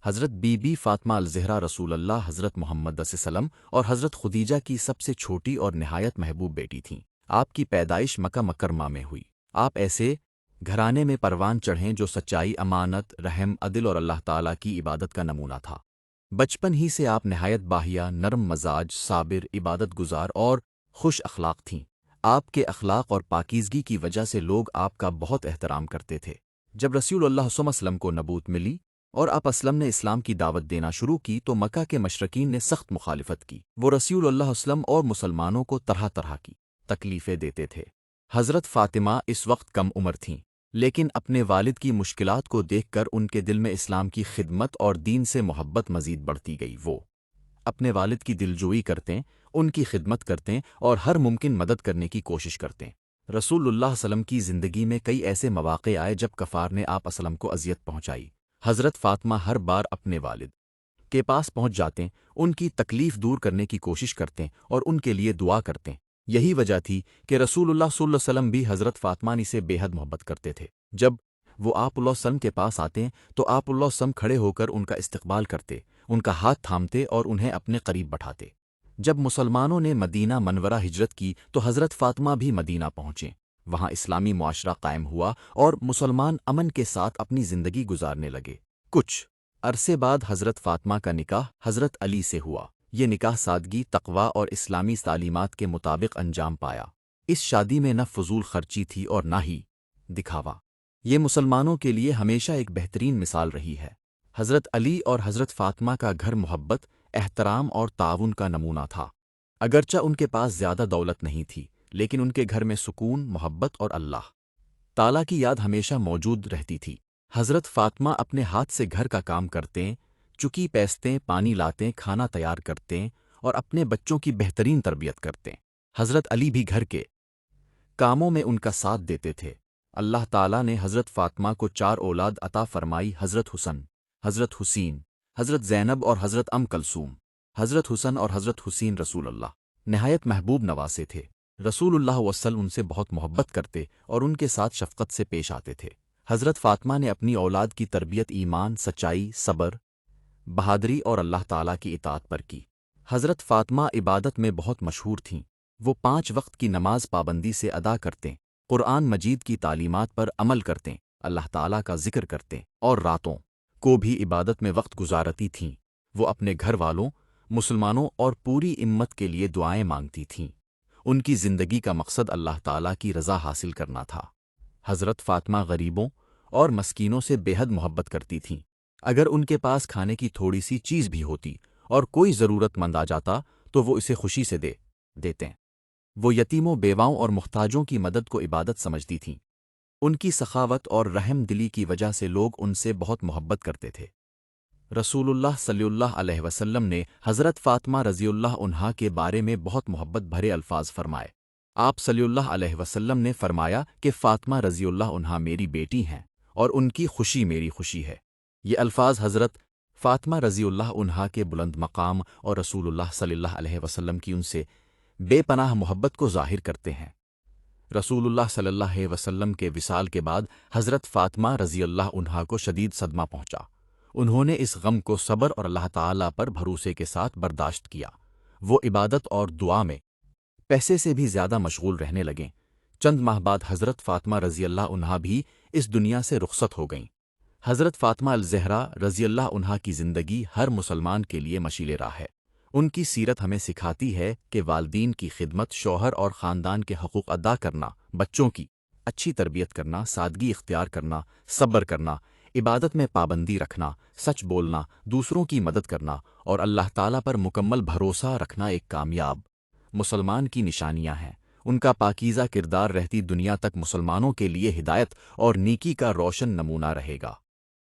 حضرت be be Fatima الزہرا رسول اللہ حضرت محمد صلی اللہ علیہ وسلم اور حضرت خدیجہ کی سب سے چھوٹی اور نہایت محبوب بیٹی تھیں۔ آپ کی پیدائش مکہ مکرمہ میں ہوئی۔ آپ ایسے گھرانے میں پروان چڑھیں جو سچائی، امانت، رحم، عدل اور اللہ تعالیٰ کی عبادت کا نمونہ تھا۔ بچپن ہی سے آپ نہایت باحیہ، نرم مزاج، صابر، عبادت گزار اور خوش اخلاق تھیں۔ آپ کے اخلاق اور پاکیزگی کی وجہ سے لوگ آپ کا بہت احترام کرتے تھے۔ جب رسول اللہ صلی اللہ علیہ وسلم کو نبوت ملی اور آپ اسلم نے اسلام کی دعوت دینا شروع کی تو مکہ کے مشرکین نے سخت مخالفت کی۔ وہ رسول اللہ صلی اللہ علیہ وسلم اور مسلمانوں کو طرح طرح کی تکلیفیں دیتے تھے۔ حضرت فاطمہ اس وقت کم عمر تھیں، لیکن اپنے والد کی مشکلات کو دیکھ کر ان کے دل میں اسلام کی خدمت اور دین سے محبت مزید بڑھتی گئی۔ وہ اپنے والد کی دلجوئی کرتے، ان کی خدمت کرتے اور ہر ممکن مدد کرنے کی کوشش کرتے۔ رسول اللہ صلی اللہ علیہ وسلم کی زندگی میں کئی ایسے مواقع آئے جب کفار نے آپ اسلم کو اذیت پہنچائی۔ حضرت فاطمہ ہر بار اپنے والد کے پاس پہنچ جاتے، ان کی تکلیف دور کرنے کی کوشش کرتے اور ان کے لیے دعا کرتے۔ یہی وجہ تھی کہ رسول اللہ صلی اللہ علیہ وسلم بھی حضرت فاطمہ سے بے حد محبت کرتے تھے۔ جب وہ آپ اللہ علیہ وسلم کے پاس آتے تو آپ اللہ علیہ وسلم کھڑے ہو کر ان کا استقبال کرتے، ان کا ہاتھ تھامتے اور انہیں اپنے قریب بٹھاتے۔ جب مسلمانوں نے مدینہ منورہ ہجرت کی تو حضرت فاطمہ بھی مدینہ پہنچے۔ وہاں اسلامی معاشرہ قائم ہوا اور مسلمان امن کے ساتھ اپنی زندگی گزارنے لگے۔ کچھ عرصے بعد حضرت فاطمہ کا نکاح حضرت علی سے ہوا۔ یہ نکاح سادگی، تقوی اور اسلامی تعلیمات کے مطابق انجام پایا۔ اس شادی میں نہ فضول خرچی تھی اور نہ ہی دکھاوا۔ یہ مسلمانوں کے لیے ہمیشہ ایک بہترین مثال رہی ہے۔ حضرت علی اور حضرت فاطمہ کا گھر محبت، احترام اور تعاون کا نمونہ تھا۔ اگرچہ ان کے پاس زیادہ دولت نہیں تھی، لیکن ان کے گھر میں سکون، محبت اور اللہ تعالیٰ کی یاد ہمیشہ موجود رہتی تھی۔ حضرت فاطمہ اپنے ہاتھ سے گھر کا کام کرتے، چکی پیستے، پانی لاتے، کھانا تیار کرتے اور اپنے بچوں کی بہترین تربیت کرتے۔ حضرت علی بھی گھر کے کاموں میں ان کا ساتھ دیتے تھے۔ اللہ تعالیٰ نے حضرت فاطمہ کو 4 اولاد عطا فرمائی: حضرت حسن، حضرت حسین، حضرت زینب اور حضرت کلثوم۔ حضرت حسن اور حضرت حسین رسول اللہ نہایت محبوب نواسے تھے۔ رسول اللہ وسلم ان سے بہت محبت کرتے اور ان کے ساتھ شفقت سے پیش آتے تھے۔ حضرت فاطمہ نے اپنی اولاد کی تربیت ایمان، سچائی، صبر، بہادری اور اللہ تعالیٰ کی اطاعت پر کی۔ حضرت فاطمہ عبادت میں بہت مشہور تھیں۔ وہ 5 وقت کی نماز پابندی سے ادا کرتے، قرآن مجید کی تعلیمات پر عمل کرتے، اللہ تعالیٰ کا ذکر کرتے اور راتوں کو بھی عبادت میں وقت گزارتی تھیں۔ وہ اپنے گھر والوں، مسلمانوں اور پوری امت کے لیے دعائیں مانگتی تھیں۔ ان کی زندگی کا مقصد اللہ تعالیٰ کی رضا حاصل کرنا تھا۔ حضرت فاطمہ غریبوں اور مسکینوں سے بے حد محبت کرتی تھیں۔ اگر ان کے پاس کھانے کی تھوڑی سی چیز بھی ہوتی اور کوئی ضرورت مند آ جاتا تو وہ اسے خوشی سے دیتے۔ وہ یتیموں، بیواؤں اور محتاجوں کی مدد کو عبادت سمجھتی تھیں۔ ان کی سخاوت اور رحم دلی کی وجہ سے لوگ ان سے بہت محبت کرتے تھے۔ رسول اللہ صلی اللہ علیہ وسلم نے حضرت فاطمہ رضی اللہ عنہا کے بارے میں بہت محبت بھرے الفاظ فرمائے۔ آپ صلی اللہ علیہ وسلم نے فرمایا کہ فاطمہ رضی اللہ عنہا میری بیٹی ہیں اور ان کی خوشی میری خوشی ہے۔ یہ الفاظ حضرت فاطمہ رضی اللہ عنہا کے بلند مقام اور رسول اللہ صلی اللہ علیہ وسلم کی ان سے بے پناہ محبت کو ظاہر کرتے ہیں۔ رسول اللہ صلی اللہ علیہ وسلم کے وصال کے بعد حضرت فاطمہ رضی اللہ عنہا کو شدید صدمہ پہنچا۔ انہوں نے اس غم کو صبر اور اللہ تعالیٰ پر بھروسے کے ساتھ برداشت کیا۔ وہ عبادت اور دعا میں پیسے سے بھی زیادہ مشغول رہنے لگیں۔ چند ماہ بعد حضرت فاطمہ رضی اللہ عنہا بھی اس دنیا سے رخصت ہو گئیں۔ حضرت فاطمہ الزہرا رضی اللہ عنہا کی زندگی ہر مسلمان کے لیے مشعل راہ ہے۔ ان کی سیرت ہمیں سکھاتی ہے کہ والدین کی خدمت، شوہر اور خاندان کے حقوق ادا کرنا، بچوں کی اچھی تربیت کرنا، سادگی اختیار کرنا، صبر کرنا، عبادت میں پابندی رکھنا، سچ بولنا، دوسروں کی مدد کرنا اور اللہ تعالیٰ پر مکمل بھروسہ رکھنا ایک کامیاب مسلمان کی نشانیاں ہیں۔ ان کا پاکیزہ کردار رہتی دنیا تک مسلمانوں کے لیے ہدایت اور نیکی کا روشن نمونہ رہے گا۔